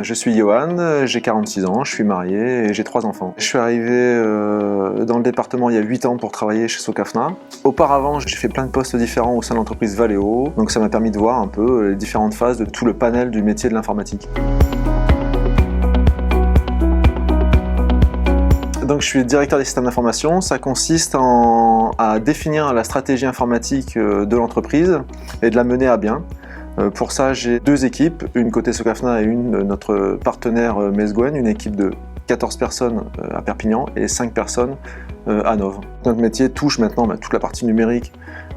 Je suis Johan, j'ai 46 ans, je suis marié et j'ai 3 enfants. Je suis arrivé dans le département il y a 8 ans pour travailler chez Socafna. Auparavant, j'ai fait plein de postes différents au sein de l'entreprise Valeo, donc ça m'a permis de voir un peu les différentes phases de tout le panel du métier de l'informatique. Donc je suis directeur des systèmes d'information. Ça consiste à définir la stratégie informatique de l'entreprise et de la mener à bien. Pour ça, j'ai 2 équipes, une côté Socafna et une notre partenaire Mesguen, une équipe de 14 personnes à Perpignan et 5 personnes à Nov. Notre métier touche maintenant toute la partie numérique,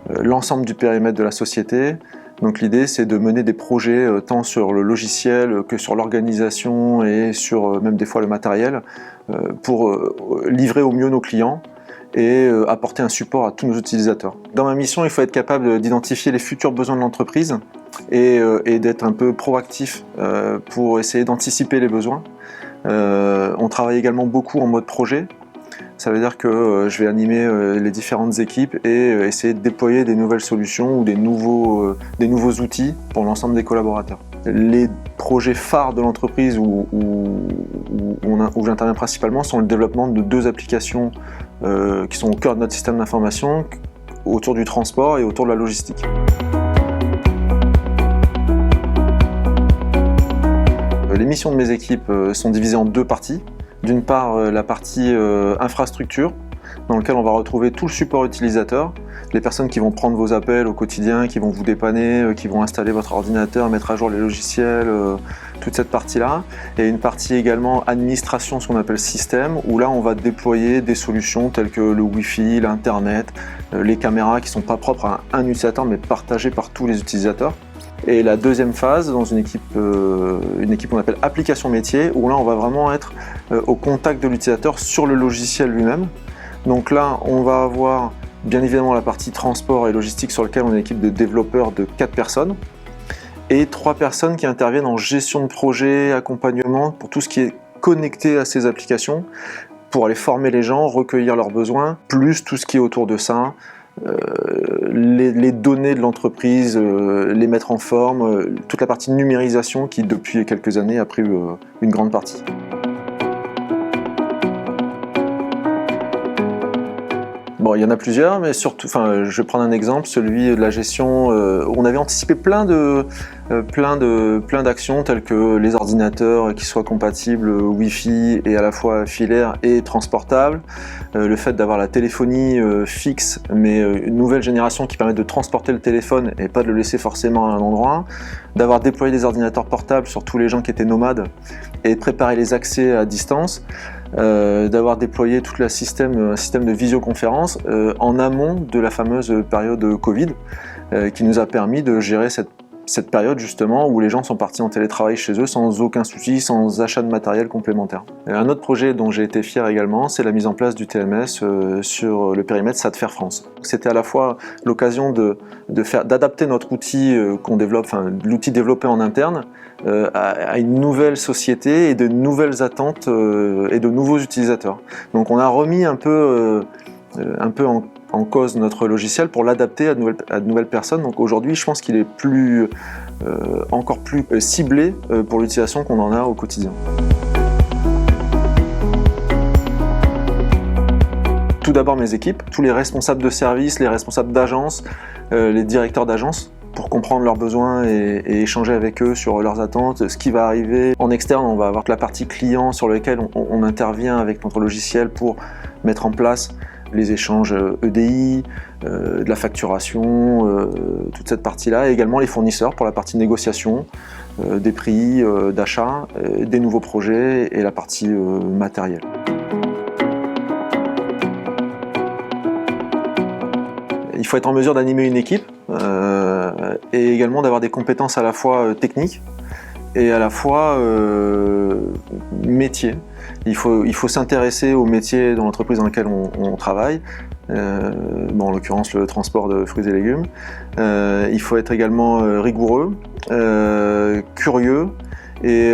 l'ensemble du périmètre de la société. Donc l'idée, c'est de mener des projets tant sur le logiciel que sur l'organisation et sur même des fois le matériel pour livrer au mieux nos clients et apporter un support à tous nos utilisateurs. Dans ma mission, il faut être capable d'identifier les futurs besoins de l'entreprise et d'être un peu proactif pour essayer d'anticiper les besoins. On travaille également beaucoup en mode projet. Ça veut dire que je vais animer les différentes équipes et essayer de déployer des nouvelles solutions ou des nouveaux outils pour l'ensemble des collaborateurs. Les projets phares de l'entreprise où j'interviens principalement sont le développement de 2 applications qui sont au cœur de notre système d'information autour du transport et autour de la logistique. Les missions de mes équipes sont divisées en 2 parties. D'une part, la partie infrastructure, dans laquelle on va retrouver tout le support utilisateur, les personnes qui vont prendre vos appels au quotidien, qui vont vous dépanner, qui vont installer votre ordinateur, mettre à jour les logiciels, toute cette partie-là. Et une partie également administration, ce qu'on appelle système, où là on va déployer des solutions telles que le Wi-Fi, l'Internet, les caméras qui ne sont pas propres à un utilisateur mais partagées par tous les utilisateurs. Et la deuxième phase, dans une équipe qu'on appelle application métier, où là on va vraiment être au contact de l'utilisateur sur le logiciel lui-même. Donc là, on va avoir bien évidemment la partie transport et logistique sur laquelle on a une équipe de développeurs de 4 personnes et 3 personnes qui interviennent en gestion de projet, accompagnement pour tout ce qui est connecté à ces applications, pour aller former les gens, recueillir leurs besoins, plus tout ce qui est autour de ça, les données de l'entreprise, les mettre en forme, toute la partie numérisation qui depuis quelques années a pris une grande partie. Bon, il y en a plusieurs, mais surtout, je vais prendre un exemple, celui de la gestion. On avait anticipé plein d'actions telles que les ordinateurs qui soient compatibles Wi-Fi et à la fois filaire et transportable, le fait d'avoir la téléphonie fixe, mais une nouvelle génération qui permet de transporter le téléphone et pas de le laisser forcément à un endroit, d'avoir déployé des ordinateurs portables sur tous les gens qui étaient nomades et de préparer les accès à distance. D'avoir déployé tout un système de visioconférence en amont de la fameuse période Covid qui nous a permis de gérer cette période justement où les gens sont partis en télétravail chez eux sans aucun souci, sans achat de matériel complémentaire. Un autre projet dont j'ai été fier également, c'est la mise en place du TMS sur le périmètre SATFair France. C'était à la fois l'occasion d'adapter notre outil qu'on développe, l'outil développé en interne, à une nouvelle société et de nouvelles attentes et de nouveaux utilisateurs. Donc on a remis un peu en cause notre logiciel pour l'adapter à de nouvelles personnes. Donc aujourd'hui, je pense qu'il est encore plus ciblé pour l'utilisation qu'on en a au quotidien. Tout d'abord mes équipes, tous les responsables de service, les responsables d'agence, les directeurs d'agence, pour comprendre leurs besoins et échanger avec eux sur leurs attentes, ce qui va arriver. En externe, on va avoir la partie client sur laquelle on intervient avec notre logiciel pour mettre en place les échanges EDI, de la facturation, toute cette partie-là, et également les fournisseurs pour la partie négociation, des prix, d'achat, des nouveaux projets et la partie matérielle. Il faut être en mesure d'animer une équipe et également d'avoir des compétences à la fois techniques et à la fois métier. Il faut s'intéresser au métier dans l'entreprise dans laquelle on travaille, en l'occurrence le transport de fruits et légumes. Il faut être également rigoureux, curieux et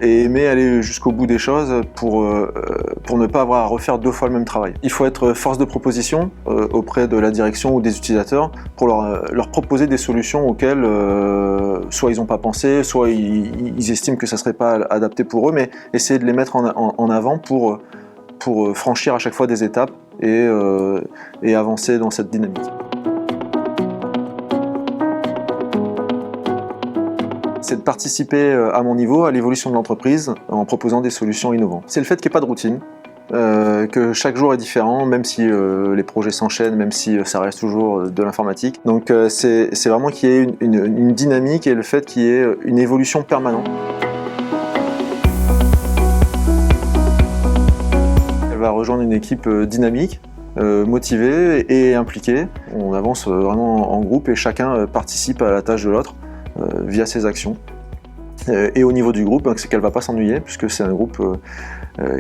aimer aller jusqu'au bout des choses pour ne pas avoir à refaire 2 fois le même travail. Il faut être force de proposition, auprès de la direction ou des utilisateurs pour leur proposer des solutions auxquelles soit ils n'ont pas pensé, soit ils estiment que ça ne serait pas adapté pour eux, mais essayer de les mettre en avant pour franchir à chaque fois des étapes et avancer dans cette dynamique. C'est de participer à mon niveau à l'évolution de l'entreprise en proposant des solutions innovantes. C'est le fait qu'il n'y ait pas de routine, que chaque jour est différent, même si les projets s'enchaînent, même si ça reste toujours de l'informatique. Donc c'est vraiment qu'il y ait une dynamique et le fait qu'il y ait une évolution permanente. Elle va rejoindre une équipe dynamique, motivée et impliquée. On avance vraiment en groupe et chacun participe à la tâche de l'autre via ses actions. Et au niveau du groupe, c'est qu'elle ne va pas s'ennuyer puisque c'est un groupe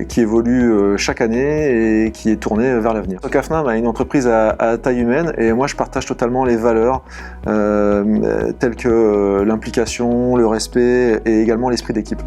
qui évolue chaque année et qui est tourné vers l'avenir. Socafna est une entreprise à taille humaine et moi je partage totalement les valeurs telles que l'implication, le respect et également l'esprit d'équipe.